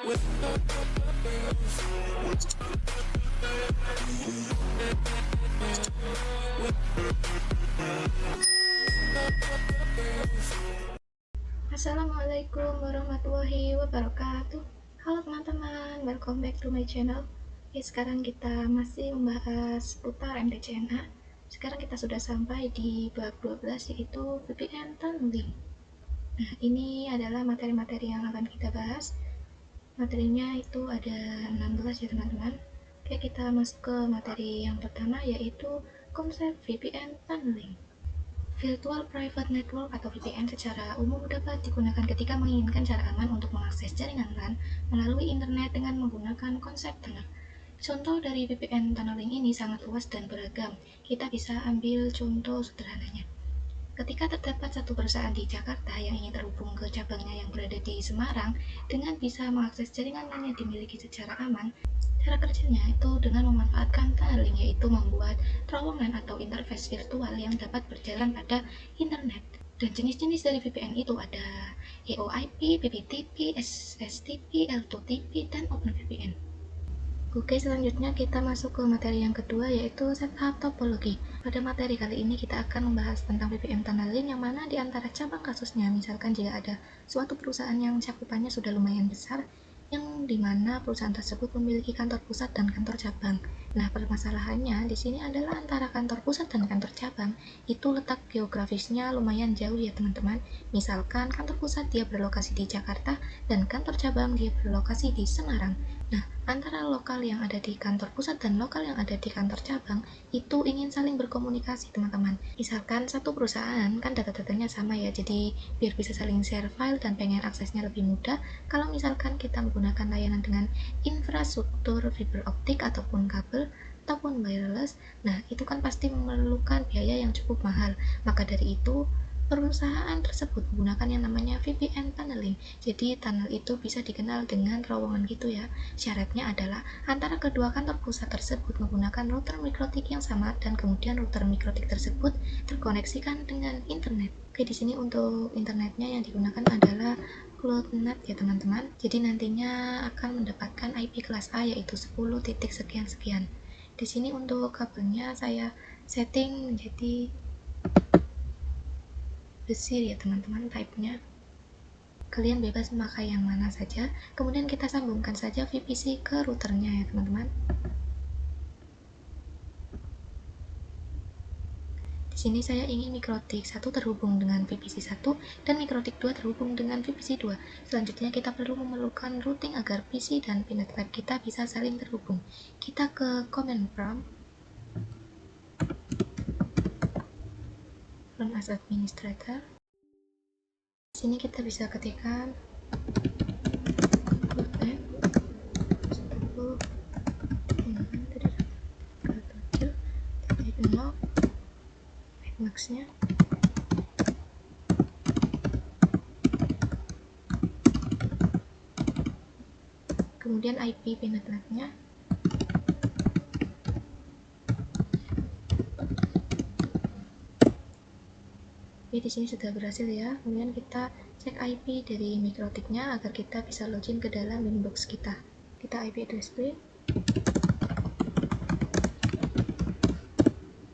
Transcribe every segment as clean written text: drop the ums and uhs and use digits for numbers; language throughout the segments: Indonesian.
Assalamualaikum warahmatullahi wabarakatuh. Halo teman-teman, welcome back to my channel. Oke, sekarang kita masih membahas seputar MTCNA. Sekarang kita sudah sampai di bab 12, yaitu VPN tunneling. Nah, ini adalah materi-materi yang akan kita bahas. Materinya itu ada 16 ya teman-teman. Oke, kita masuk ke materi yang pertama, yaitu konsep VPN tunneling. Virtual Private Network atau VPN secara umum dapat digunakan ketika menginginkan cara aman untuk mengakses jaringan LAN melalui internet dengan menggunakan konsep tunnel. Contoh dari VPN tunneling ini sangat luas dan beragam. Kita bisa ambil contoh sederhananya. Ketika terdapat satu perusahaan di Jakarta yang ingin terhubung ke cabangnya yang berada di Semarang dengan bisa mengakses jaringan LAN yang dimiliki secara aman, cara kerjanya itu dengan memanfaatkan tunneling, yaitu membuat terowongan atau interface virtual yang dapat berjalan pada internet. Dan jenis-jenis dari VPN itu ada EOIP, PPTP, SSTP, L2TP, dan OpenVPN. Oke, selanjutnya kita masuk ke materi yang kedua, yaitu setup topologi. Pada materi kali ini kita akan membahas tentang VPN tunneling, yang mana di antara cabang kasusnya, misalkan jika ada suatu perusahaan yang cakupannya sudah lumayan besar, yang dimana perusahaan tersebut memiliki kantor pusat dan kantor cabang. Nah, permasalahannya di sini adalah antara kantor pusat dan kantor cabang itu letak geografisnya lumayan jauh ya teman-teman. Misalkan kantor pusat dia berlokasi di Jakarta dan kantor cabang dia berlokasi di Semarang. Nah, antara lokal yang ada di kantor pusat dan lokal yang ada di kantor cabang itu ingin saling berkomunikasi teman-teman. Misalkan satu perusahaan kan data-datanya sama ya, jadi biar bisa saling share file dan pengen aksesnya lebih mudah, kalau misalkan kita menggunakan layanan dengan infrastruktur fiber optik ataupun kabel ataupun wireless, nah itu kan pasti memerlukan biaya yang cukup mahal. Maka dari itu perusahaan tersebut menggunakan yang namanya VPN tunneling. Jadi tunnel itu bisa dikenal dengan terowongan gitu ya. Syaratnya adalah antara kedua kantor pusat tersebut menggunakan router mikrotik yang sama, dan kemudian router mikrotik tersebut terkoneksikan dengan internet. Oke, di sini untuk internetnya yang digunakan adalah CloudNet ya teman-teman. Jadi nantinya akan mendapatkan IP kelas A, yaitu 10 titik sekian-sekian. Di sini untuk kabelnya saya setting menjadi besi ya teman-teman, type-nya. Kalian bebas memakai yang mana saja. Kemudian kita sambungkan saja VPC ke routernya ya teman-teman. Di sini saya ingin mikrotik 1 terhubung dengan VPC 1 dan mikrotik 2 terhubung dengan VPC 2. Selanjutnya kita perlu memerlukan routing agar PC dan Pinet Lab kita bisa saling terhubung. Kita ke command prompt, run as administrator. Di sini kita bisa ketikkan maxnya, kemudian IP Pinet Lab-nya. Oke, di sini sudah berhasil ya. Kemudian kita cek IP dari mikrotiknya agar kita bisa login ke dalam Winbox kita. Kita IP address print.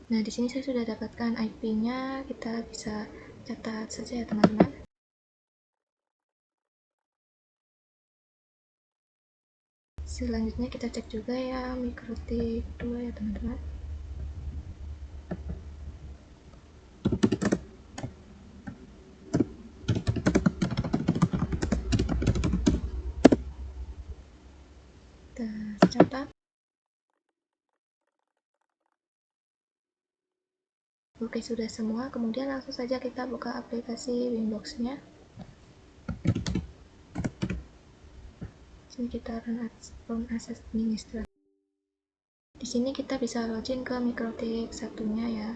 Nah, di sini saya sudah dapatkan IP-nya, kita bisa catat saja ya teman-teman. Selanjutnya kita cek juga ya mikrotik 2 ya teman-teman. Kita catat. Oke, sudah semua. Kemudian langsung saja kita buka aplikasi Winbox-nya. Sini kita run as administrator. Di sini kita bisa login ke mikrotik satunya ya.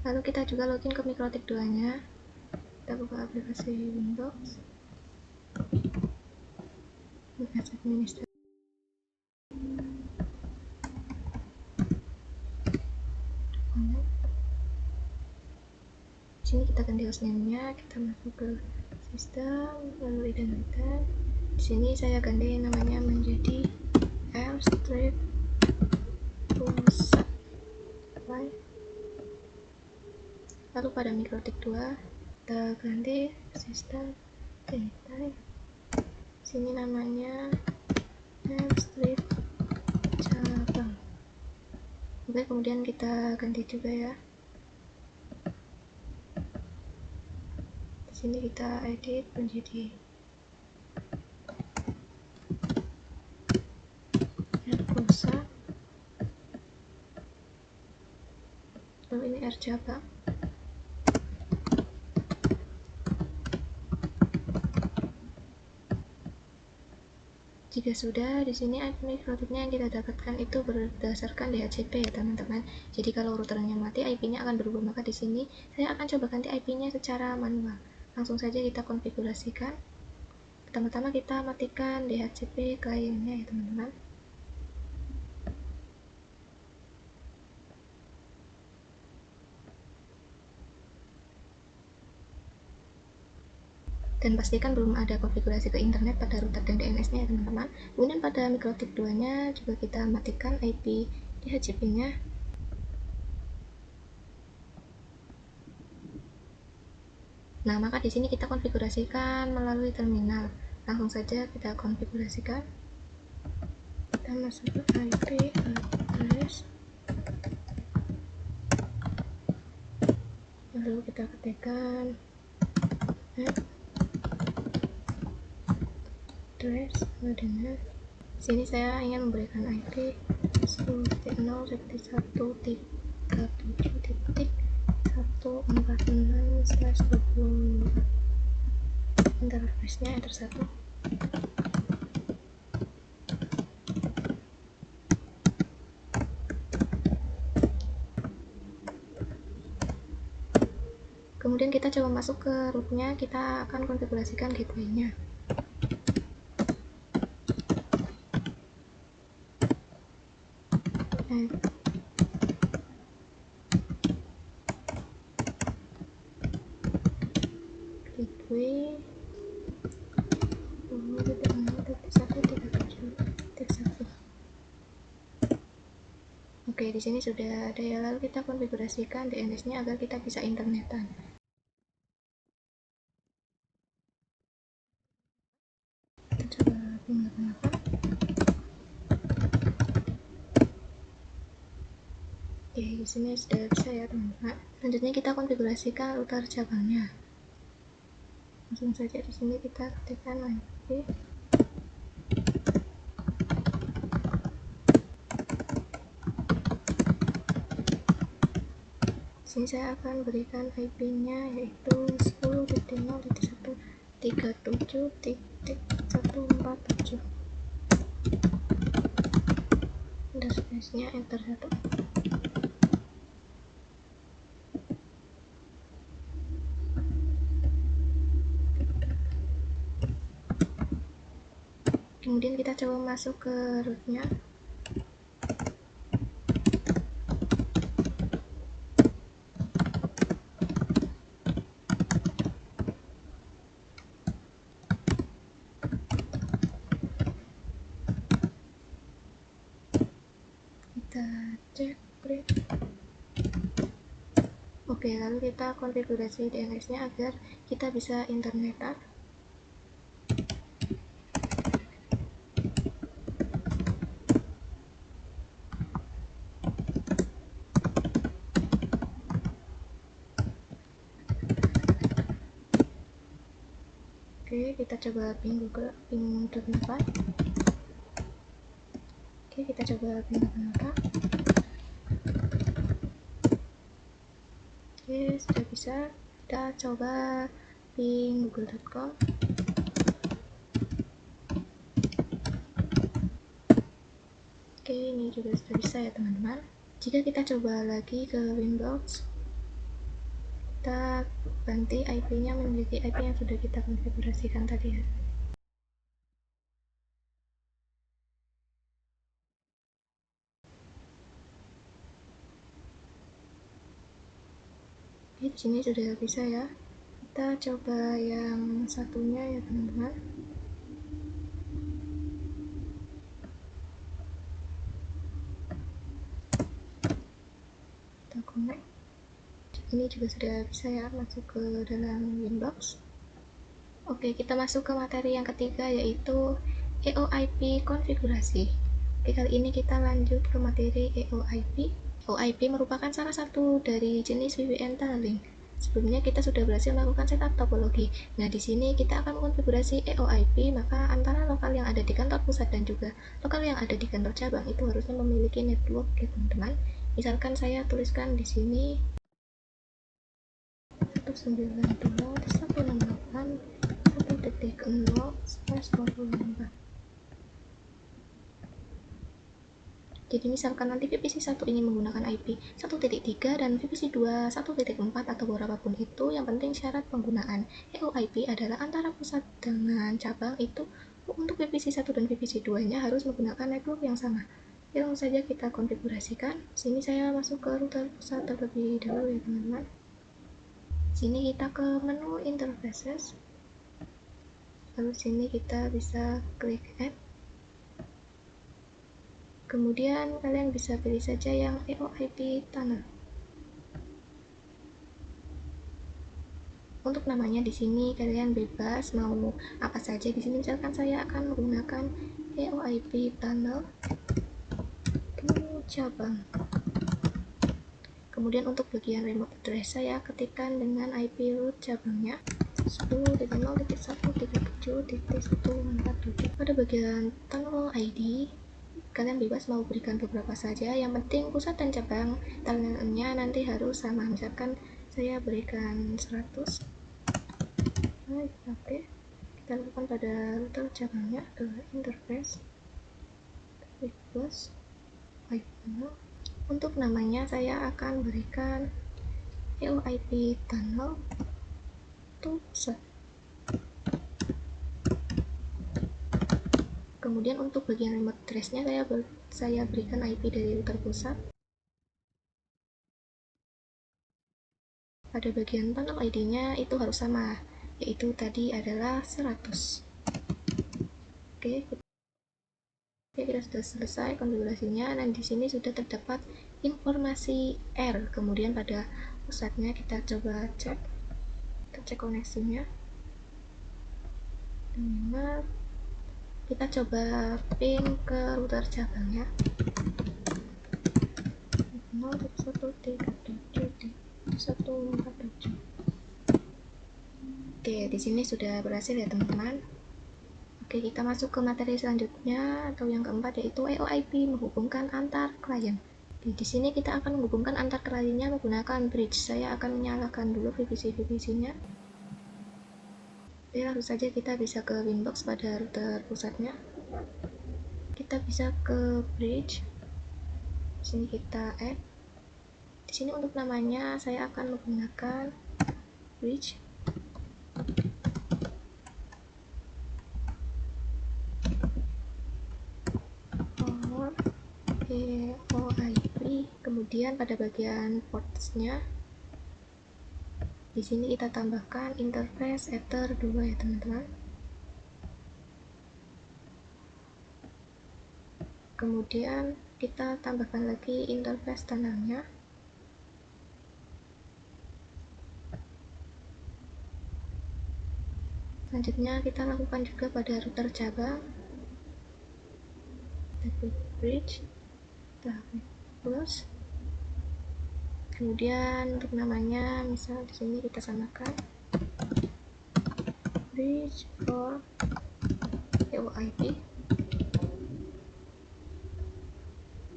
Lalu kita juga login ke mikrotik 2-nya. Kita buka aplikasi Windows. As administrator. ganti hostname-nya, kita masuk ke sistem, lalu identitas. Di sini saya ganti namanya menjadi Airstrip Pusat. Lalu pada mikrotik 2 kita ganti sistem identitas. Sini namanya Airstrip cabang. Oke, kemudian kita ganti juga ya. Di sini kita edit menjadi Airpulsa. Lalu ini Air cabang. Jika sudah, di sini IP mikrotiknya yang kita dapatkan itu berdasarkan DHCP ya teman-teman. Jadi kalau routernya mati, IP-nya akan berubah. Maka di sini saya akan coba ganti IP-nya secara manual. Langsung saja kita konfigurasikan. Pertama-tama kita matikan DHCP kliennya ya teman-teman. Dan pastikan belum ada konfigurasi ke internet pada router dan DNS-nya ya teman-teman. Kemudian pada mikrotik 2-nya juga kita matikan IP DHCP-nya. Nah, maka di sini kita konfigurasikan melalui terminal. Langsung saja kita konfigurasikan. Kita masuk ke IP address. Lalu kita ketikkan address dengan sini saya ingin memberikan IP 10.0.1.37.146/20. Interface-nya enter 1. Kemudian kita coba masuk ke rootnya, kita akan konfigurasikan gateway-nya. Gateway Oke, di sini sudah ada ya. Lalu kita konfigurasikan DNS-nya agar kita bisa internetan. Kita coba menggunakan. Oke, di sini sudah bisa ya teman-teman. Selanjutnya kita konfigurasikan router cabangnya. Langsung saja di sini kita ketikkan IP. Sini saya akan berikan IP-nya yaitu 10.0.1.37.147. Interface-nya enter 1. Kemudian kita coba masuk ke rootnya. Kita cek print. Oke, lalu kita konfigurasi DNS-nya agar kita bisa internetan. Oke, kita coba ping Google, ping.8. Oke, kita coba ping.8. Oke, sudah bisa. Kita coba ping google.com. Oke, ini juga sudah bisa ya teman-teman. Jika kita coba lagi ke Windows, kita ganti IP-nya menjadi IP yang sudah kita konfigurasikan tadi ya. Oke, di sini sudah bisa ya. Kita coba yang satunya ya teman-teman. Kita connect. Ini juga sudah bisa ya masuk ke dalam Winbox. Oke, kita masuk ke materi yang ketiga, yaitu EOIP konfigurasi. Oke, kali ini kita lanjut ke materi EOIP. EOIP merupakan salah satu dari jenis VPN tunneling. Sebelumnya kita sudah berhasil melakukan setup topologi. Nah, di sini kita akan mengkonfigurasi EOIP, maka antara lokal yang ada di kantor pusat dan juga lokal yang ada di kantor cabang itu harusnya memiliki network ya teman-teman. Misalkan saya tuliskan di sini 192.168.1.0/24. Jadi misalkan nanti VPC 1 ingin menggunakan IP 1.3 dan VPC 2 1.4 atau berapapun itu, yang penting syarat penggunaan EOIP adalah antara pusat dengan cabang itu untuk VPC 1 dan VPC 2 nya harus menggunakan network yang sama. Langsung saja kita konfigurasikan. Sini saya masuk ke router pusat terlebih dahulu ya teman-teman. Sini kita ke menu interfaces, lalu sini kita bisa klik add, kemudian kalian bisa pilih saja yang EOIP tunnel. Untuk namanya di sini kalian bebas mau apa saja. Di sini misalkan saya akan menggunakan EOIP tunnel to cabang. Kemudian untuk bagian remote address saya ketikkan dengan IP root cabangnya 10.0.1.7.147. Pada bagian tunnel ID kalian bebas mau berikan beberapa saja, yang penting pusat dan cabang tunnelnya nanti harus sama. Misalkan saya berikan 100. Nah, oke, kita lakukan pada router cabangnya ke interface plus IP tunnel. Untuk namanya saya akan berikan EOIP tunnel to pusat. Kemudian untuk bagian remote address-nya saya berikan IP dari router pusat. Pada bagian tunnel ID-nya itu harus sama, yaitu tadi adalah 100. Oke, kita sudah selesai konfigurasinya, dan di sini sudah terdapat informasi R. Kemudian pada pusatnya kita coba cek, koneksinya. Benar. Kita coba ping ke router cabangnya 0.1.7.147. Oke, di sini sudah berhasil ya teman-teman. Oke, kita masuk ke materi selanjutnya atau yang keempat, yaitu EOIP menghubungkan antar klien. Di sini kita akan menghubungkan antar kliennya menggunakan bridge. Saya akan menyalakan dulu VPC-nya. Langsung saja kita bisa ke Winbox pada router pusatnya. Kita bisa ke bridge. Di sini kita add. Di sini untuk namanya saya akan menggunakan bridge. EOIP. Kemudian pada bagian portsnya di sini kita tambahkan interface Ether 2 ya teman-teman. Kemudian kita tambahkan lagi interface tunnelnya. Selanjutnya kita lakukan juga pada router cabang. Kita klik bridge, kita klik plus. Kemudian untuk namanya, misal di sini kita samakan bridge for EOIP.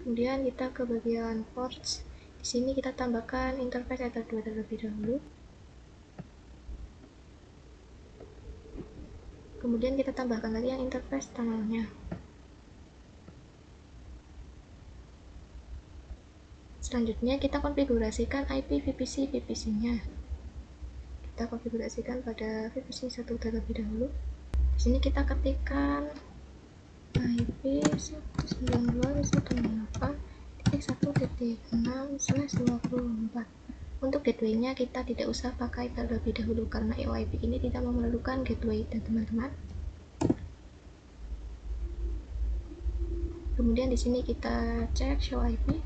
Kemudian kita ke bagian ports. Di sini kita tambahkan interface Ether 2 terlebih dahulu. Kemudian kita tambahkan lagi yang interface tunnelnya. Selanjutnya kita konfigurasikan IP VPC-nya. Kita konfigurasikan pada VPC 1 terlebih dahulu. Di sini kita ketikkan IP 192.168.1.6/24. Untuk gateway-nya kita tidak usah pakai terlebih dahulu karena EOIP ini tidak memerlukan gateway dan teman-teman. Kemudian di sini kita cek show IP.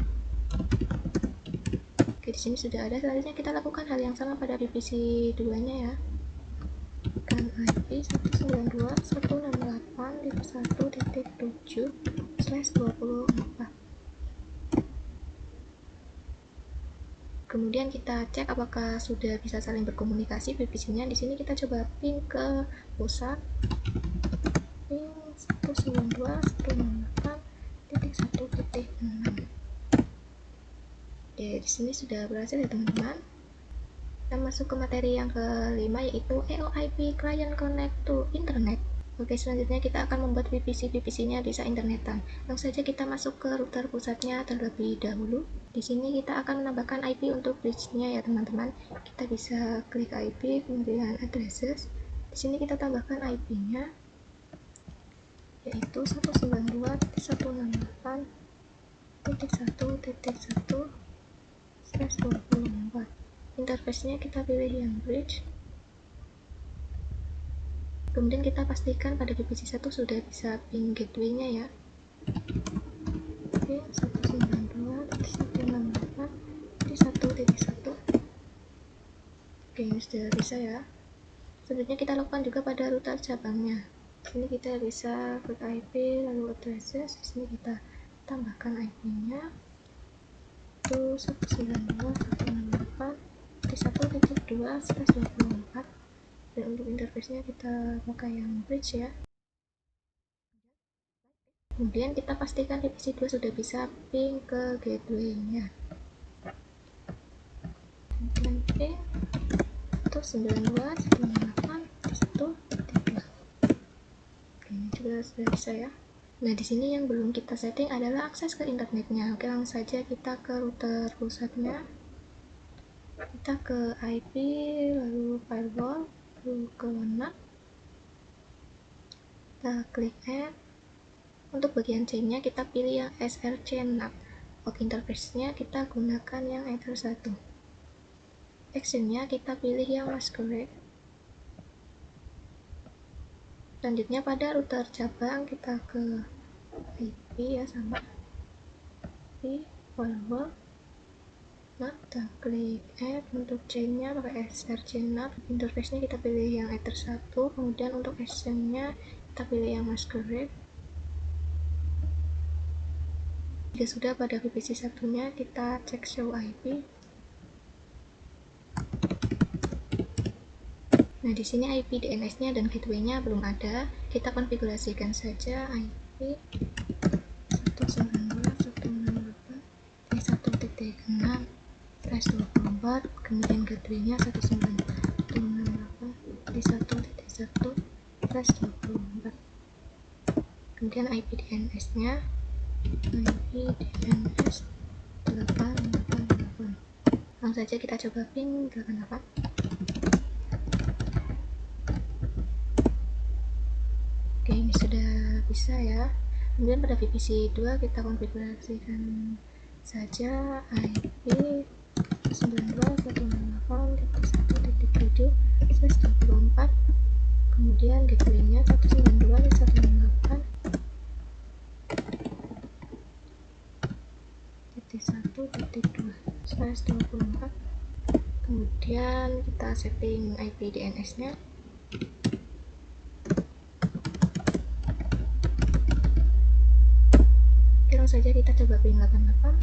Oke, di sini sudah ada. Selanjutnya kita lakukan hal yang sama pada VPC 2-nya ya. Kan IP 192.168.1.7/24. Kemudian kita cek apakah sudah bisa saling berkomunikasi VPC-nya. Di sini kita coba ping ke pusat. Ping 192.168.1.6. Oke, di sini sudah berhasil ya teman-teman. Kita masuk ke materi yang kelima, yaitu EOIP Client Connect to Internet. Oke, selanjutnya kita akan membuat VPC-nya bisa internetan. Langsung saja kita masuk ke router pusatnya terlebih dahulu. Di sini kita akan menambahkan IP untuk bridge-nya ya teman-teman. Kita bisa klik IP, kemudian addresses. Di sini kita tambahkan IP-nya, yaitu 192.168.1.1/24. Interface-nya kita pilih yang bridge. Kemudian kita pastikan pada VPC 1 sudah bisa ping gateway-nya ya. Ping 192.168.1.1. Oke, ini sudah bisa ya. Selanjutnya kita lakukan juga pada router cabangnya. Di sini kita bisa klik IP lalu addresses. Di sini kita tambahkan IP-nya itu 192.168.1.2/24. Dan untuk interface-nya kita pakai yang bridge ya. Kemudian kita pastikan VPC 2 sudah bisa ping ke gateway-nya. Kemudian ping itu 92.168.1.3. Oke, ini juga sudah bisa ya. Nah, di sini yang belum kita setting adalah akses ke internetnya. Oke, langsung saja kita ke router pusatnya. Kita ke IP, lalu firewall, lalu ke WAN. Kita klik add. Untuk bagian chain-nya kita pilih yang SRC NAT. Untuk interface-nya kita gunakan yang Ether 1. Action-nya kita pilih yang masquerade. Selanjutnya pada router cabang kita ke IP ya, sama IP firewall. Nah, kita klik add. Untuk chain-nya pakai SRC NAT. Interface-nya kita pilih yang Ether 1. Kemudian untuk action-nya kita pilih yang masquerade. Jika sudah pada VPC 1-nya, kita cek show IP. Nah, di sini IP DNS-nya dan gateway-nya belum ada. Kita konfigurasikan saja IP 192.168.1.6/24, kemudian gateway-nya 192.168.1.1/24. Kemudian IP DNS-nya IP DNS 888. Langsung saja kita coba ping 88. Oke, ini sudah bisa ya. Kemudian pada VPC 2 kita konfigurasikan saja IP 92.168.1.7/24. Kemudian gateway-nya 192.168.1.2/24. Kemudian kita setting IP DNS-nya. Langsung saja kita coba ping 88.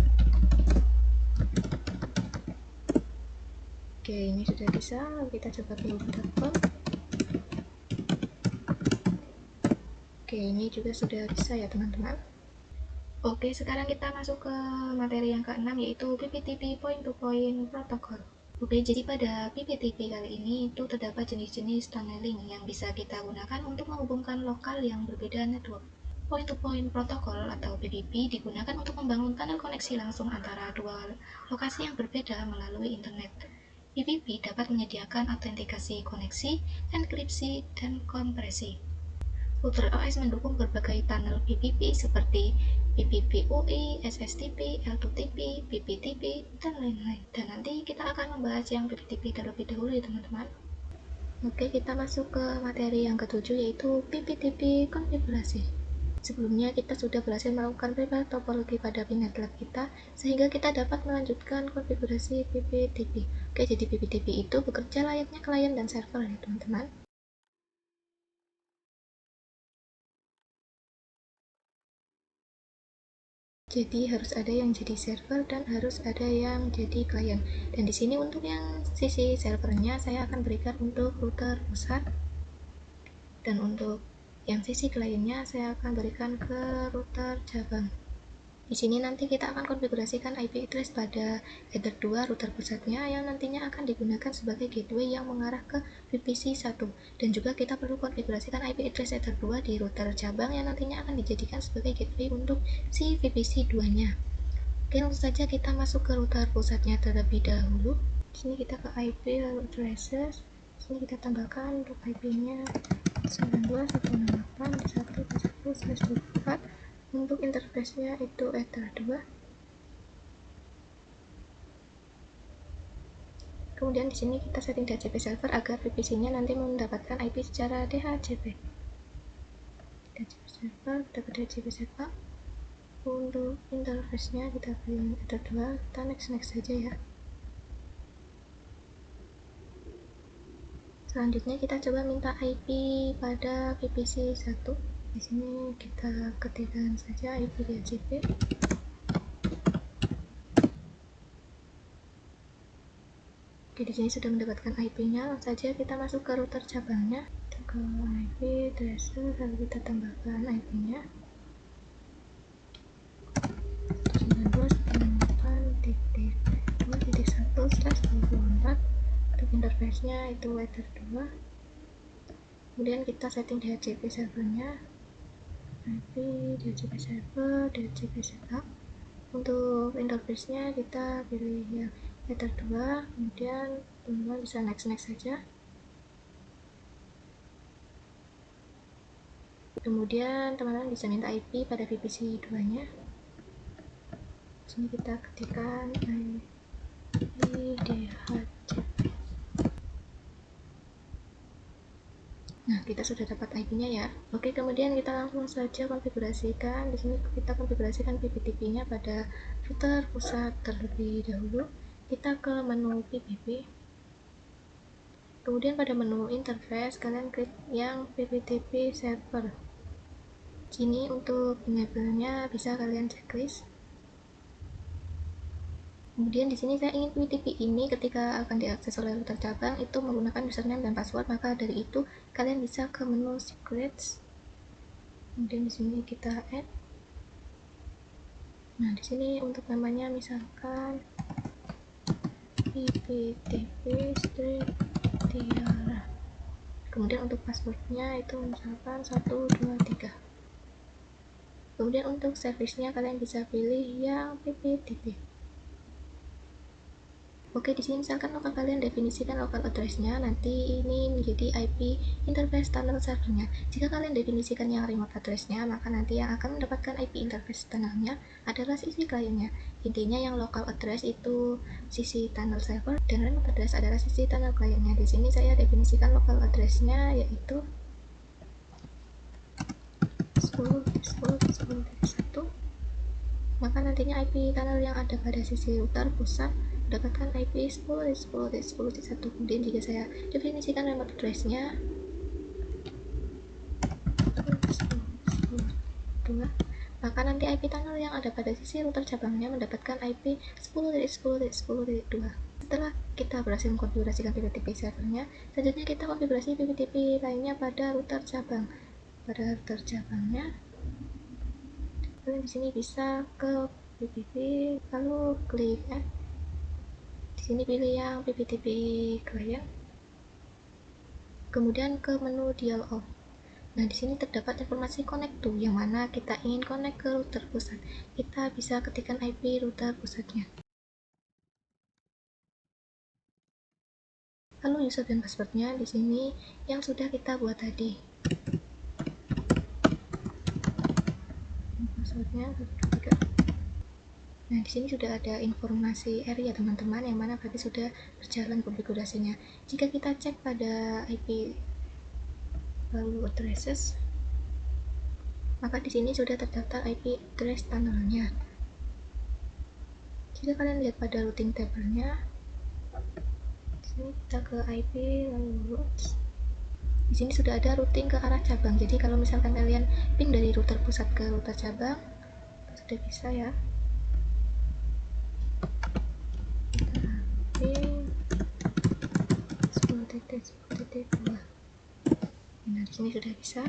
Oke, ini sudah bisa. Kita coba ping 4. Oke, ini juga sudah bisa ya teman-teman. Oke, sekarang kita masuk ke materi yang ke-6, yaitu PPTP Point-to-Point Protocol. Oke, jadi pada PPTP kali ini itu terdapat jenis-jenis tunneling yang bisa kita gunakan untuk menghubungkan lokal yang berbeda network. Point-to-Point Protocol atau PPP digunakan untuk membangun tunnel koneksi langsung antara dua lokasi yang berbeda melalui internet. PPP dapat menyediakan autentikasi koneksi, enkripsi, dan kompresi. Router OS mendukung berbagai tunnel PPP seperti PPPoE, SSTP, L2TP, PPTP, dan lain-lain. Dan nanti kita akan membahas yang PPTP terlebih dahulu ya teman-teman. Oke, kita masuk ke materi yang ketujuh, yaitu PPTP konfigurasi. Sebelumnya kita sudah berhasil melakukan prepare topologi pada Pinet Lab kita, sehingga kita dapat melanjutkan konfigurasi PPTP. Oke, jadi PPTP itu bekerja layaknya klien dan server ya teman-teman. Jadi harus ada yang jadi server dan harus ada yang jadi klien. Dan di sini untuk yang sisi servernya saya akan berikan untuk router pusat, dan untuk yang sisi kliennya saya akan berikan ke router cabang. Di sini nanti kita akan konfigurasikan IP address pada header 2 router pusatnya yang nantinya akan digunakan sebagai gateway yang mengarah ke VPC 1, dan juga kita perlu konfigurasikan IP address header 2 di router cabang yang nantinya akan dijadikan sebagai gateway untuk si VPC 2-nya. Oke, langsung saja kita masuk ke router pusatnya terlebih dahulu. Di sini kita ke IP lalu addresses. Di sini kita tambahkan untuk IP-nya 92.168.1.1/24. Untuk interface-nya itu ether 2. Kemudian di sini kita setting DHCP server agar VPC-nya nanti mendapatkan IP secara DHCP. DHCP server, kita ke DHCP server. Untuk interface-nya kita pilih ether 2, kita next saja ya. Selanjutnya kita coba minta IP pada VPC 1. Di sini kita ketikkan saja IP DHCP. Oke, di sini sudah mendapatkan IP-nya. Langsung saja kita masuk ke router cabangnya. Kita ke IP tracer, lalu kita tambahkan IP-nya 92.168.1/24. Untuk interface-nya itu ether 2. Kemudian kita setting DHCP servernya, IP DHCP server, DHCP setup. Untuk interface-nya kita pilih yang ether 2, kemudian teman-teman bisa next saja. Kemudian teman-teman bisa minta IP pada VPC 2-nya. Sini kita ketikkan IP DHCP. Nah, kita sudah dapat IP-nya ya. Oke, kemudian kita langsung saja konfigurasikan. Di sini kita konfigurasikan PPTP-nya pada router pusat terlebih dahulu. Kita ke menu PPP. Kemudian pada menu interface kalian klik yang PPTP server. Sini untuk enable-nya bisa kalian checklist. Kemudian di sini saya ingin PPTP ini ketika akan diakses oleh router cabang itu menggunakan username dan password, maka dari itu kalian bisa ke menu secrets. Kemudian di sini kita add. Nah, di sini untuk namanya misalkan PPTP strip tiara. Kemudian untuk passwordnya itu misalkan 123. Kemudian untuk service-nya kalian bisa pilih yang PPTP. Oke, di sini misalkan lokal kalian definisikan lokal address-nya, nanti ini menjadi IP interface tunnel servernya. Jika kalian definisikan yang remote address-nya, maka nanti yang akan mendapatkan IP interface tunnelnya adalah sisi kliennya. Intinya yang local address itu sisi tunnel server dan remote address adalah sisi tunnel kliennya. Di sini saya definisikan local address-nya yaitu 10.10.10.1. Maka nantinya IP tunnel yang ada pada sisi router pusat mendapatkan IP 10.10.10.1. Kemudian jika saya definisikan remote address-nya 10.10.10.2, maka nanti IP tunnel yang ada pada sisi router cabangnya mendapatkan IP 10.10.10.2. Setelah kita berhasil mengkonfigurasikan PPTP servernya, selanjutnya kita konfigurasi PPTP lainnya pada router cabang. Pada router cabangnya, kalian di sini bisa ke PPTP lalu klik add. Di sini pilih yang PPTP client. Kemudian ke menu dial off. Nah, di sini terdapat informasi connect to, yang mana kita ingin connect ke router pusat. Kita bisa ketikkan IP router pusatnya. Lalu user dan passwordnya di sini yang sudah kita buat tadi. passwordnya 123. Nah, di sini sudah ada informasi area teman-teman, yang mana berarti sudah berjalan konfigurasinya. Jika kita cek pada IP lalu addresses, maka di sini sudah terdaftar IP address tunnelnya. Jika kalian lihat pada routing tabelnya, di sini kita ke IP lalu routes. Di sini sudah ada routing ke arah cabang. Jadi kalau misalkan kalian ping dari router pusat ke router cabang, sudah bisa ya. Ping 10.10.2. Nah, di sini sudah bisa.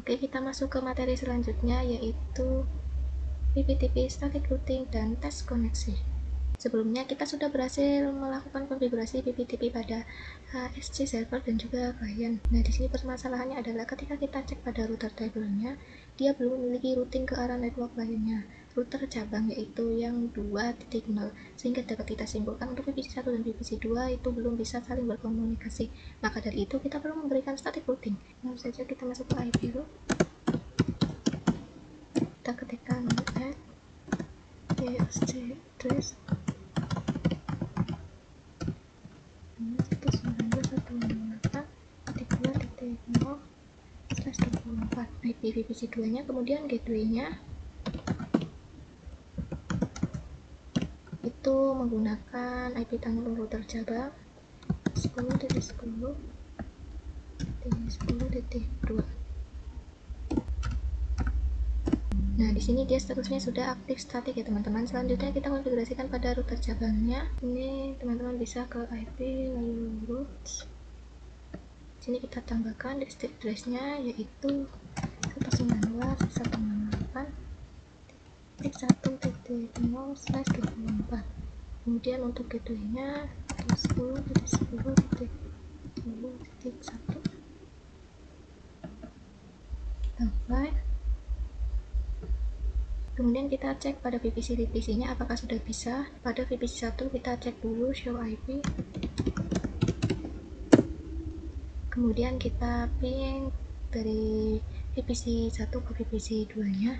Oke, kita masuk ke materi selanjutnya, yaitu PPTP static routing dan tes koneksi. Sebelumnya kita sudah berhasil melakukan konfigurasi PPTP pada HSC server dan juga klien. Nah, di sini permasalahannya adalah ketika kita cek pada router tabelnya, dia belum memiliki routing ke arah network lainnya, router cabang yaitu yang 2.0, sehingga dapat kita simpulkan untuk VPC 1 dan VPC 2 itu belum bisa saling berkomunikasi. Maka dari itu kita perlu memberikan static routing. Langsung saja kita masuk ke IP route. Kita ketikkan add HSC address 192.168.2.0/24 IP VPC 2 nya, kemudian gateway nya itu menggunakan IP tunnel router cabang 10.10.10.2. Nah, di sini dia statusnya sudah aktif statik ya teman-teman. Selanjutnya kita konfigurasikan pada router cabangnya. Ini teman-teman bisa ke IP lalu routes. Sini kita tambahkan disk address-nya yaitu 192.168.1.0/24. Kemudian untuk gateway-nya 10.10.10.1. Apply. Kemudian kita cek pada VPC-nya apakah sudah bisa. Pada VPC 1 kita cek dulu show IP. Kemudian kita ping dari VPC 1 ke VPC 2 nya.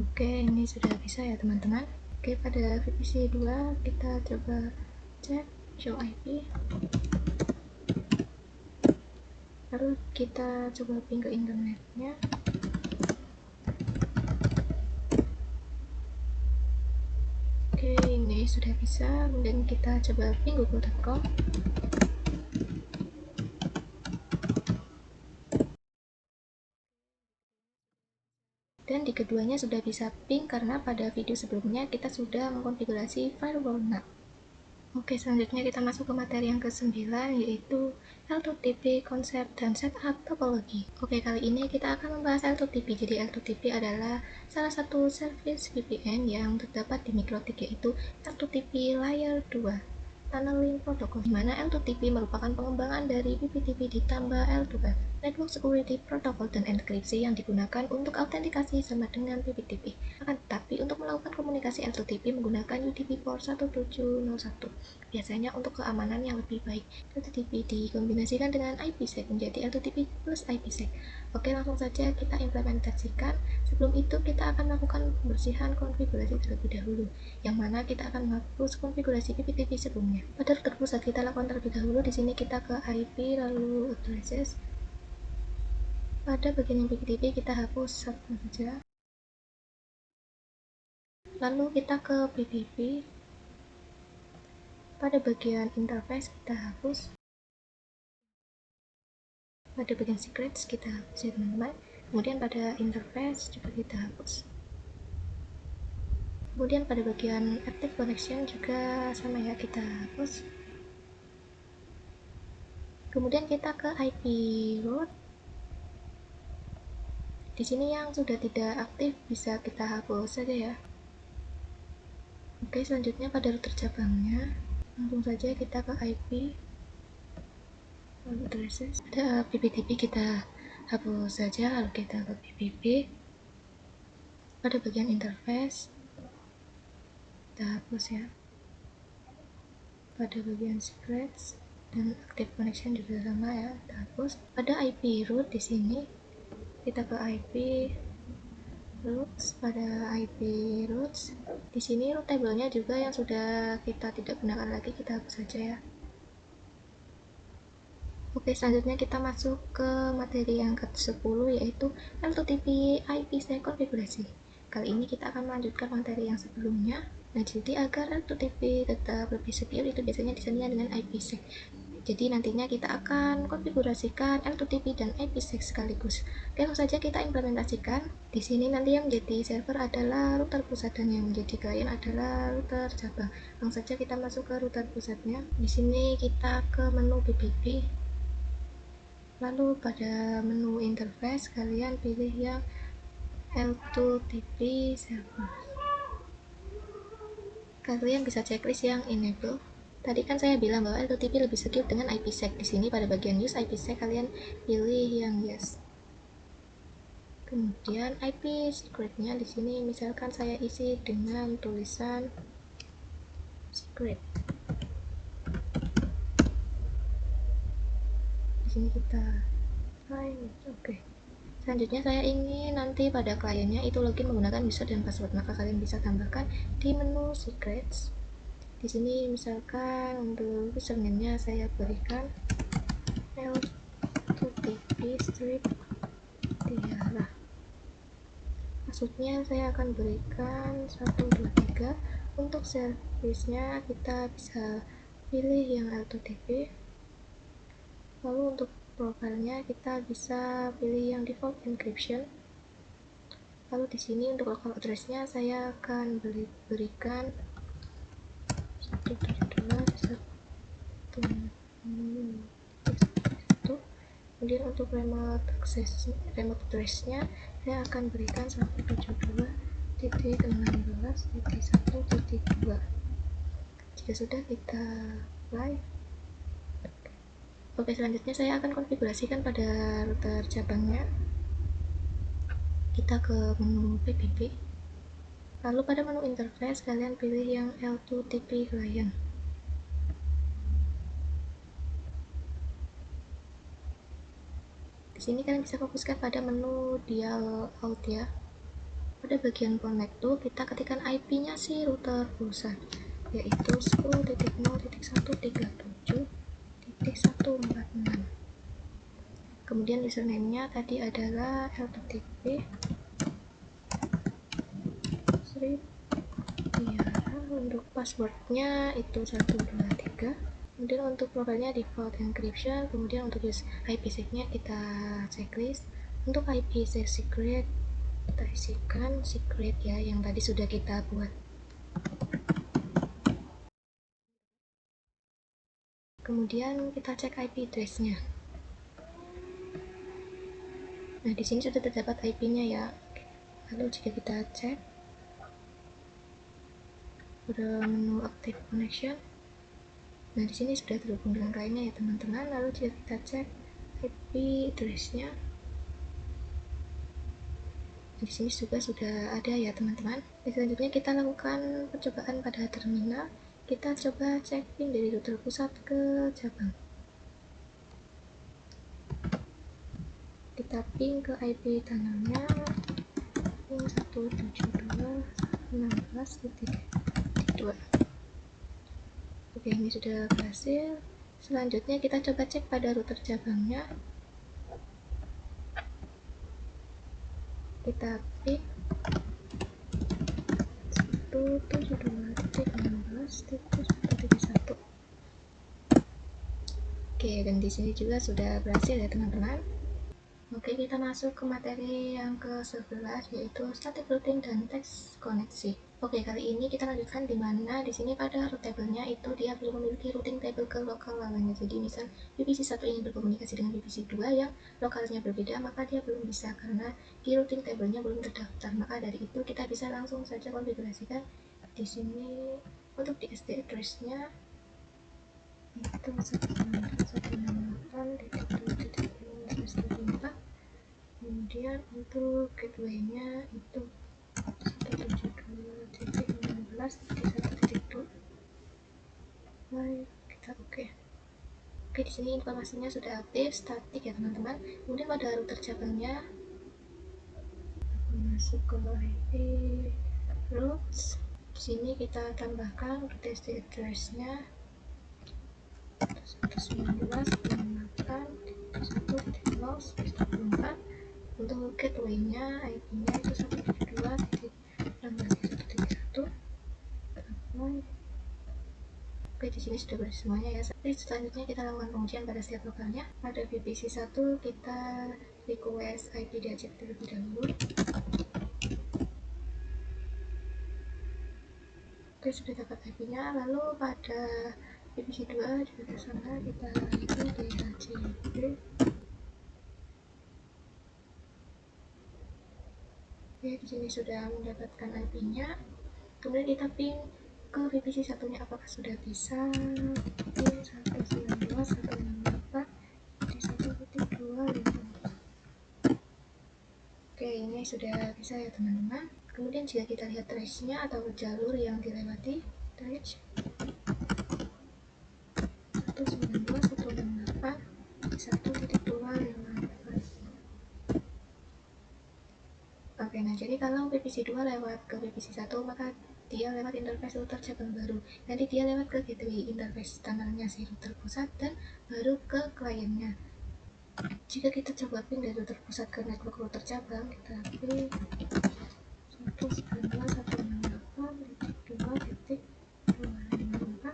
Oke, ini sudah bisa ya teman-teman. Oke, pada VPC 2 kita coba cek show IP. Lalu kita coba ping ke internetnya. Oke, ini sudah bisa. Kemudian kita coba ping google.com. Dan di keduanya sudah bisa ping karena pada video sebelumnya kita sudah mengkonfigurasi firewall NAT. Oke, selanjutnya kita masuk ke materi yang ke-9, yaitu L2TP, konsep dan setup topologi. Oke, kali ini kita akan membahas L2TP. Jadi L2TP adalah salah satu service VPN yang terdapat di MikroTik, yaitu L2TP Layer 2 Tunneling Protocol, di mana L2TP merupakan pengembangan dari PPTP ditambah L2F, Network Security Protocol dan enkripsi yang digunakan untuk autentikasi sama dengan PPTP. Akan tetapi, untuk melakukan komunikasi L2TP menggunakan UDP port 1701. Biasanya untuk keamanan yang lebih baik, L2TP dikombinasikan dengan IPsec menjadi L2TP plus IPsec. Oke, langsung saja kita implementasikan. Sebelum itu, kita akan melakukan pembersihan konfigurasi terlebih dahulu, yang mana kita akan menghapus konfigurasi PPTP sebelumnya. Pada router pusat kita lakukan terlebih dahulu. Di sini kita ke IP lalu addresses. Pada bagian yang PPTP kita hapus satu saja. Lalu kita ke PPP. Pada bagian interface kita hapus. Pada bagian secrets kita hapus ya teman-teman. Kemudian pada interface juga kita hapus. Kemudian pada bagian active connection juga sama ya, kita hapus. Kemudian kita ke IP route. Di sini yang sudah tidak aktif bisa kita hapus saja ya. Oke, selanjutnya pada router cabangnya langsung saja kita ke IP lalu addresses. Ada PPTP kita hapus saja, lalu kita ke PPP. Pada bagian interface kita hapus ya. Pada bagian secrets dan active connection juga sama ya, kita hapus. Pada IP root di sini kita ke IP roots. Pada IP roots di sini root table-nya juga yang sudah kita tidak gunakan lagi kita hapus saja ya. Oke, selanjutnya kita masuk ke materi yang ke-10 yaitu L2TP IPsec konfigurasi. Kali ini kita akan melanjutkan materi yang sebelumnya. Nah, jadi agar L2TP tetap lebih secure itu biasanya disesuaikan dengan IPsec. Jadi nantinya kita akan konfigurasikan L2TP dan IPsec sekaligus. Oke, langsung saja kita implementasikan. Di sini nanti yang menjadi server adalah router pusat dan yang menjadi klien adalah router cabang. Langsung saja kita masuk ke router pusatnya. Di sini kita ke menu BBB. Lalu pada menu interface kalian pilih yang L2TP server. Kalian bisa checklist yang enable. Tadi kan saya bilang bahwa L2TP lebih secure dengan IPsec. Di sini pada bagian use IPsec kalian pilih yang yes. Kemudian IP secretnya di sini misalkan saya isi dengan tulisan secret. Di sini kita find, oke. Selanjutnya saya ingin nanti pada kliennya itu login menggunakan user dan password, maka kalian bisa tambahkan di menu secrets. Di sini misalkan untuk username-nya saya berikan L2TP strip Tiara. Maksudnya saya akan berikan 123. Untuk service-nya kita bisa pilih yang L2TP. Lalu untuk profilnya kita bisa pilih yang default encryption. Lalu di sini untuk local address-nya saya akan berikan 172.1. Kemudian untuk remote address-nya saya akan berikan 172.16.1.2. Jika sudah kita apply. Oke, selanjutnya saya akan konfigurasikan pada router cabangnya. Kita ke menu PBB. Lalu pada menu interface kalian pilih yang L2TP client. Di sini kalian bisa fokuskan pada menu dial out ya. Pada bagian connect tuh kita ketikkan IP-nya si router pusat yaitu 10.0.37.146. Kemudian username-nya tadi adalah L2TP strip Tiara. Untuk passwordnya itu 123. Kemudian untuk profilnya default encryption. Kemudian untuk use IPsec-nya kita checklist. Untuk IPsec secret kita isikan secret ya yang tadi sudah kita buat. Kemudian kita cek IP address-nya. Nah, di sini sudah terdapat IP-nya ya. Lalu jika kita cek pada menu active connection, nah di sini sudah terhubung dengan kliennya ya teman-teman. Lalu jika kita cek IP address-nya, di sini juga sudah ada ya teman-teman. Selanjutnya kita lakukan percobaan pada terminal. Kita coba cek pin dari router pusat ke cabang. Kita ping ke IP tunnelnya ping 172.16.2. Oke, ini sudah berhasil. Selanjutnya kita coba cek pada router cabangnya. Kita ping 172.16.131. Oke, dan di sini juga sudah berhasil ya teman-teman. Oke, kita masuk ke materi yang ke-11 yaitu static routing dan text koneksi. Oke, kali ini kita lanjutkan di mana di sini pada root table-nya itu dia belum memiliki routing table ke lokal lawannya. Jadi misal VPC 1 ingin berkomunikasi dengan VPC 2 yang lokalnya berbeda, maka dia belum bisa karena di routing table-nya belum terdaftar. Maka dari itu kita bisa langsung saja konfigurasikan di sini. Untuk di SD address-nya itu 168.2.4. Kemudian untuk gateway-nya itu 172.16.1.2. Baik, kita oke. Oke, di sini informasinya sudah aktif, statik ya teman-teman. Kemudian pada router cabangnya, masuk ke IP routes. Di sini kita tambahkan RTC address-nya 192.168.1.0/24. Untuk gateway-nya, IP-nya itu 172.16.1.1. Oke, di sini sudah beres semuanya ya. Oke, selanjutnya kita lakukan pengujian pada setiap lokalnya. Pada VPC 1 kita request IP diajak terlebih dahulu. Oke, sudah dapat IP-nya. Lalu pada VPC 2 juga ke sana kita itu DHCP. Oke, di sini sudah mendapatkan IP-nya. Kemudian kita ping ke VPC satunya apakah sudah bisa. Pin 192.168 di 1.254. Oke, ini sudah bisa ya teman-teman. Kemudian jika kita lihat trace-nya atau jalur yang dilewati, trace 192.168 di 1.254. Oke, nah jadi kalau VPC 2 lewat ke VPC 1, maka dia lewat interface router cabang baru. Nanti dia lewat ke gateway interface tunnelnya si router pusat dan baru ke kliennya. Jika kita coba pin dari router pusat ke network router cabang, kita pin 192.168.2.254.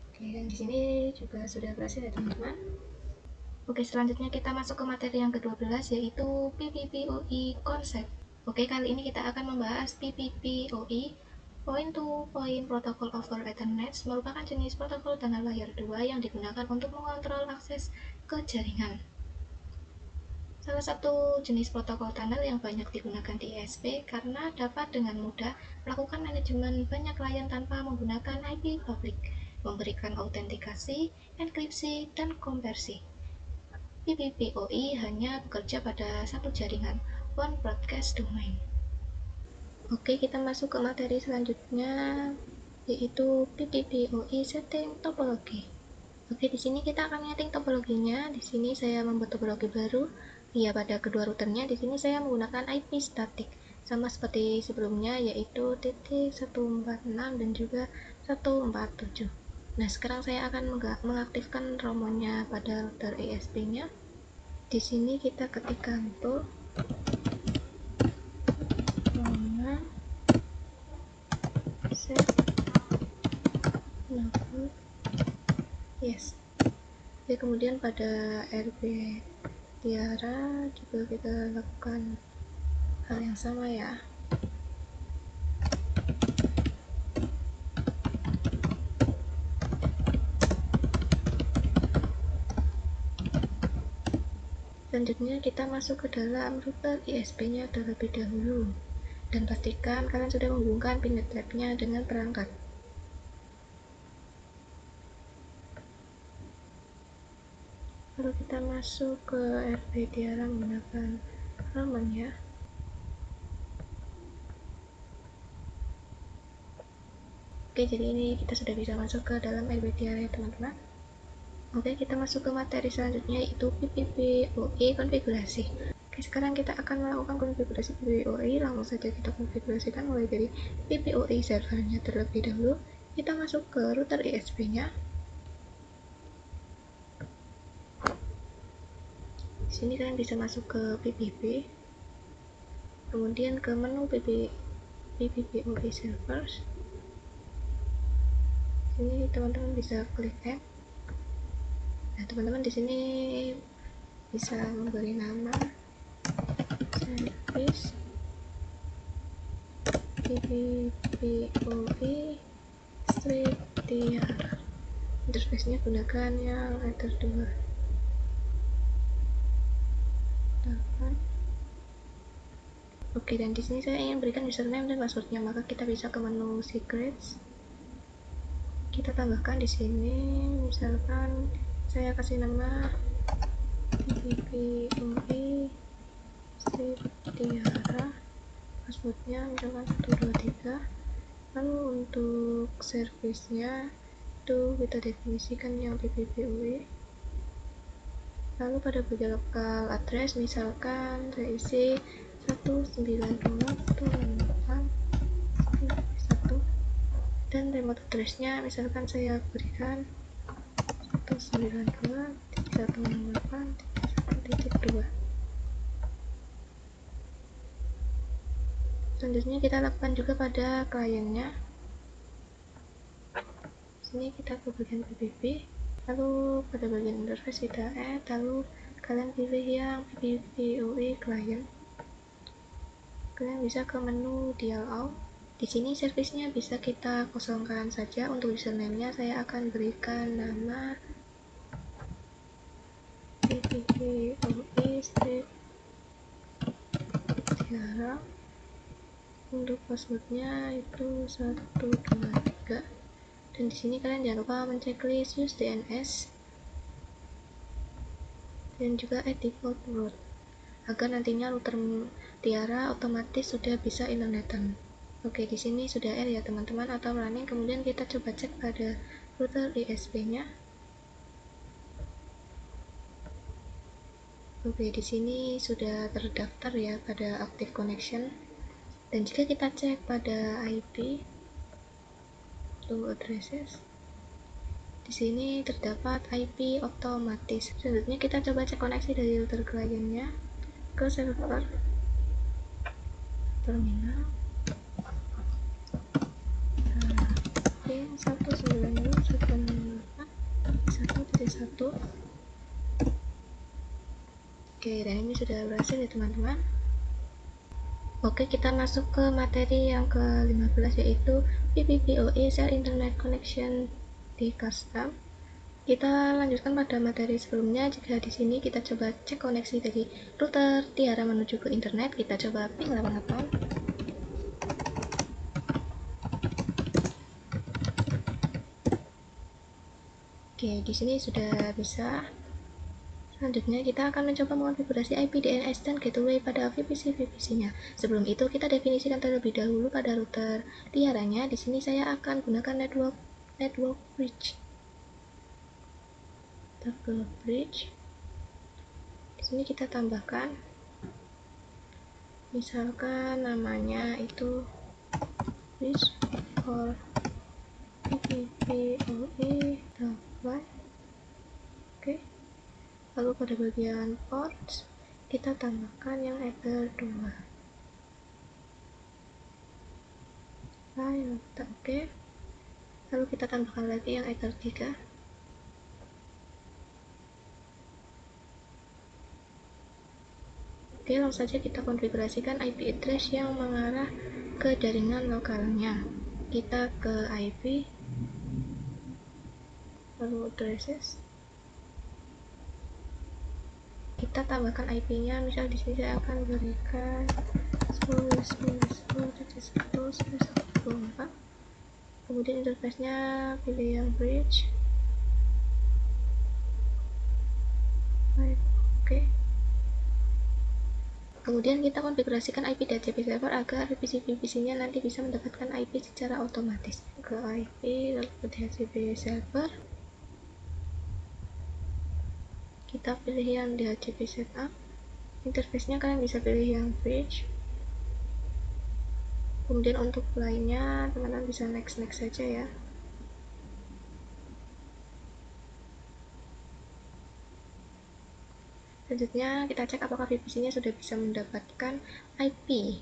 Oke, dan di sini juga sudah berhasil ya teman-teman. Oke, selanjutnya kita masuk ke materi yang ke-12, yaitu PPPoE konsep. Oke, kali ini kita akan membahas PPPoE, Point to Point Protocol over Ethernet, merupakan jenis protokol tunnel layer 2 yang digunakan untuk mengontrol akses ke jaringan. Salah satu jenis protokol tunnel yang banyak digunakan di ISP karena dapat dengan mudah melakukan manajemen banyak klien tanpa menggunakan IP publik, memberikan autentikasi, enkripsi, dan konversi. PPPoE hanya bekerja pada satu jaringan, one broadcast domain. Oke, kita masuk ke materi selanjutnya, yaitu PPPoE setting topologi. Oke, di sini kita akan setting topologinya. Di sini saya membuat topologi baru. Ya, pada kedua routernya di sini saya menggunakan IP statik sama seperti sebelumnya, yaitu .146 dan juga 147. Nah, sekarang saya akan mengaktifkan romonya pada router ISP-nya. Di sini kita ketikkan tuh roman set level yes. Oke, kemudian pada RB Tiara juga kita lakukan hal yang sama ya. Selanjutnya kita masuk ke dalam router ISP-nya terlebih dahulu dan pastikan kalian sudah menghubungkan pin netlab-nya dengan perangkat. Lalu kita masuk ke RB Tiara menggunakan roman ya. Oke, jadi ini kita sudah bisa masuk ke dalam RB Tiara ya teman-teman. Oke, kita masuk ke materi selanjutnya, yaitu PPPoE konfigurasi. Oke, sekarang kita akan melakukan konfigurasi PPPoE. Langsung saja kita konfigurasikan mulai dari PPPoE servernya terlebih dahulu. Kita masuk ke router ISP-nya. Di sini kalian bisa masuk ke PPP, kemudian ke menu PPPoE servers. Sini teman-teman bisa klik add. Nah, teman-teman di sini bisa memberi nama service PPPoE strip Tiara. Interface-nya gunakan yang Ether 2. Oke, dan di sini saya ingin berikan username dan passwordnya, maka kita bisa ke menu secrets. Kita tambahkan di sini, misalkan saya kasih nama PPPoE strip Tiara, passwordnya misalkan 123. Lalu untuk service-nya itu kita definisikan yang PPPoE. Lalu pada bagian lokal address misalkan saya isi 192.168.1 dan remote addressnya misalkan saya berikan 192.168.1.2. Selanjutnya kita lakukan juga pada kliennya. Sini kita ke bagian PPP, lalu pada bagian interface kita add, lalu kalian pilih yang PPPoE client. Kalian bisa ke menu dialog. Di sini servisnya bisa kita kosongkan saja. Untuk username-nya saya akan berikan nama PPPoE Tiara. Untuk passwordnya itu 123. Dan di sini kalian jangan lupa menceklis use DNS dan juga add default route agar nantinya router Tiara otomatis sudah bisa internetan. Oke, di sini sudah add ya teman-teman atau running. Kemudian kita coba cek pada router ISP-nya. Oke, di sini sudah terdaftar ya pada active connection. Dan jika kita cek pada IP to addresses, di sini terdapat IP otomatis. Selanjutnya kita coba cek koneksi dari router kliennya ke server terminal. Pin 192.168.1.1. Oke, dan ini sudah berhasil ya teman-teman. Oke, kita masuk ke materi yang ke-15 yaitu PPPoE Share Internet Connection di custom. Kita lanjutkan pada materi sebelumnya. Jika di sini kita coba cek koneksi dari router Tiara menuju ke internet, kita coba ping 88. Oke, di sini sudah bisa. Selanjutnya kita akan mencoba mengonfigurasi IP DNS dan gateway pada VPC-VPC-nya. Sebelum itu kita definisikan terlebih dahulu pada router Tiaranya. Di sini saya akan gunakan network bridge. Kita ke bridge. Di sini kita tambahkan, misalkan namanya itu bridge for PPPoE Wi-Fi. Oke. Lalu pada bagian ports kita tambahkan yang ether 2. Oke. Lalu kita tambahkan lagi yang ether 3. Oke, langsung saja kita konfigurasikan IP address yang mengarah ke jaringan lokalnya. Kita ke IP, lalu addresses. Kita tambahkan IP-nya, misal di sini saya akan berikan 10.10.10.1.1.4. Kemudian interface-nya pilih yang bridge. Oke. Kemudian kita konfigurasikan IP DHCP server agar VPC-VPC-nya nanti bisa mendapatkan IP secara otomatis. Ke IP, lalu ke DHCP server. Kita pilih yang DHCP setup. Interface-nya kalian bisa pilih yang bridge. Kemudian untuk lainnya teman-teman bisa next saja ya. Selanjutnya kita cek apakah VPC-nya sudah bisa mendapatkan IP.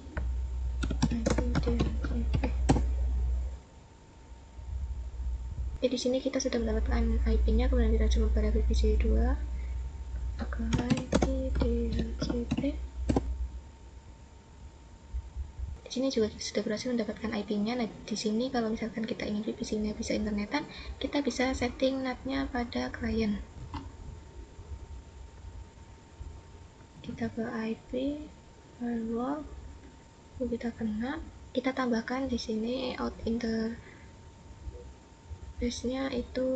Di sini kita sudah mendapatkan IP-nya, kemudian kita coba pada VPC 2. Ke IP DHCP. Di sini juga kita sudah berhasil mendapatkan IP-nya. Nah, di sini kalau misalkan kita ingin VPC-nya bisa internetan, kita bisa setting NAT-nya pada klien. Kita ke IP, firewall, lalu kita ke NAT. Kita tambahkan di sini out interface-nya itu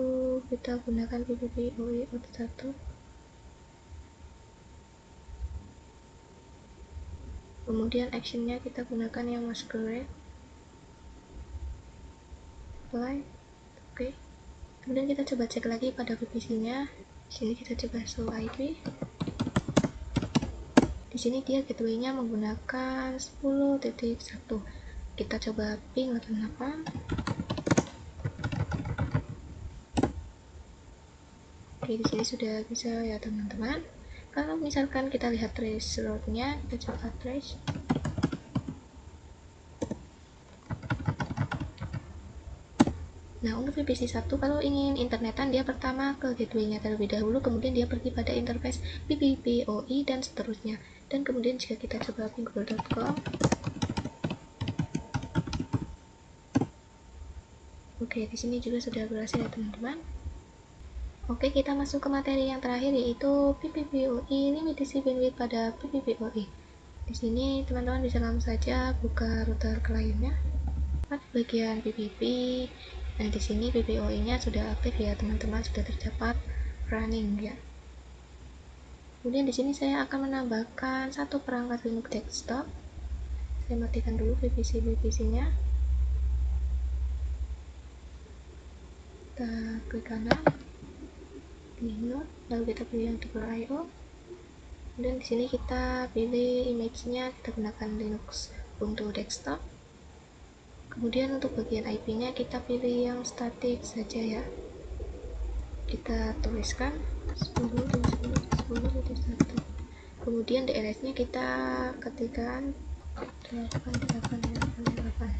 kita gunakan PPPoE out 1. Kemudian action-nya kita gunakan yang masquerade. Apply. Oke. Kemudian kita coba cek lagi pada VPC-nya. Di sini kita coba show IP. Di sini dia gateway-nya menggunakan 10.1. Kita coba ping 88. Oke, di sini sudah bisa ya teman-teman. Kalau misalkan kita lihat trace route-nya, kita coba trace. Nah, untuk VPC 1 kalau ingin internetan, dia pertama ke gateway-nya terlebih dahulu, kemudian dia pergi pada interface PPPoE dan seterusnya. Dan kemudian jika kita coba ping google.com, oke, di sini juga sudah berhasil ya teman-teman. Oke, kita masuk ke materi yang terakhir, yaitu PPPoE, limitasi bandwidth pada PPPoE. Di sini teman-teman bisa langsung saja buka router kliennya. Pada bagian PPP, nah di sini PPoE-nya sudah aktif ya teman-teman, sudah terdapat running ya. Kemudian di sini saya akan menambahkan satu perangkat Linux desktop. Saya matikan dulu VPC-nya. Kita klik kanan, pilih lalu kita pilih yang double I/O. Dan di sini kita pilih image-nya, kita gunakan Linux untuk desktop. Kemudian untuk bagian IP-nya kita pilih yang static saja ya. Kita tuliskan 10.10.10.1. Kemudian DNS-nya kita ketikkan 8888.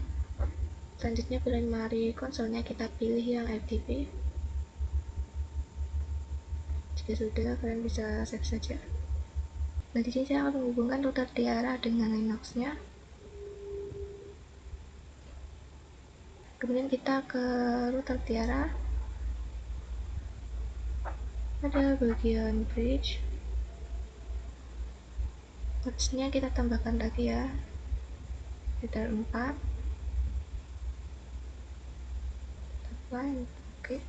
Selanjutnya primary console-nya kita pilih yang FTP. Jika sudah, kalian bisa save saja. Nah, di sini saya akan menghubungkan router Tiara dengan Linux-nya. Kemudian kita ke router Tiara. Pada bagian bridge, ports-nya kita tambahkan lagi ya, sekitar 4. Oke.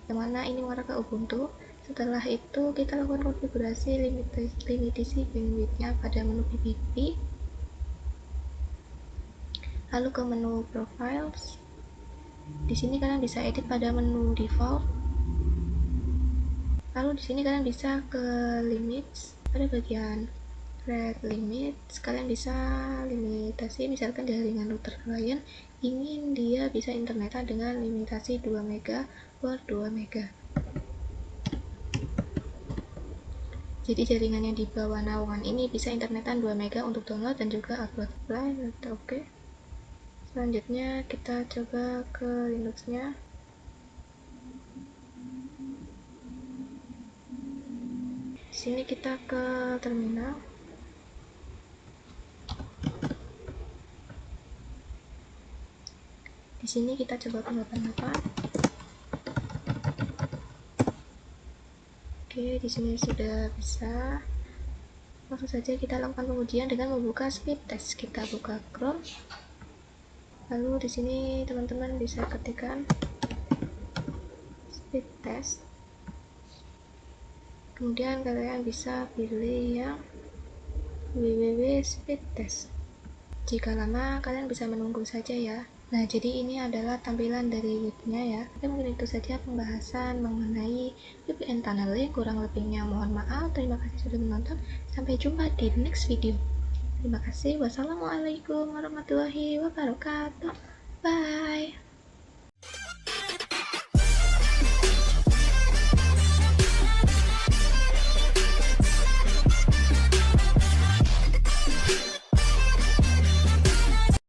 Yang mana ini mengarah ke Ubuntu. Setelah itu kita lakukan konfigurasi limitasi bandwidth-nya pada menu PPP. Lalu ke menu profiles. Di sini kalian bisa edit pada menu default. Lalu di sini kalian bisa ke limits. Pada bagian rate limits, kalian bisa limitasi misalkan jaringan router klien ingin dia bisa internetan dengan limitasi 2 mega per 2 mega. Jadi jaringan yang di bawah naungan ini bisa internetan 2 mega untuk download dan juga upload file. Oke. Selanjutnya kita coba ke Linux-nya. Di sini kita ke terminal. Di sini kita coba ke 88. Oke, di sini sudah bisa. Langsung saja kita lakukan pengujian dengan membuka speed test. Kita buka Chrome. Lalu di sini teman-teman bisa ketikkan speed test. Kemudian kalian bisa pilih yang www.speedtest. Jika lama, kalian bisa menunggu saja ya. Nah, jadi ini adalah tampilan dari webnya ya. Oke, mungkin itu saja pembahasan mengenai VPN tunneling. Kurang lebihnya mohon maaf. Terima kasih sudah menonton. Sampai jumpa di next video. Terima kasih. Wassalamualaikum warahmatullahi wabarakatuh. Bye.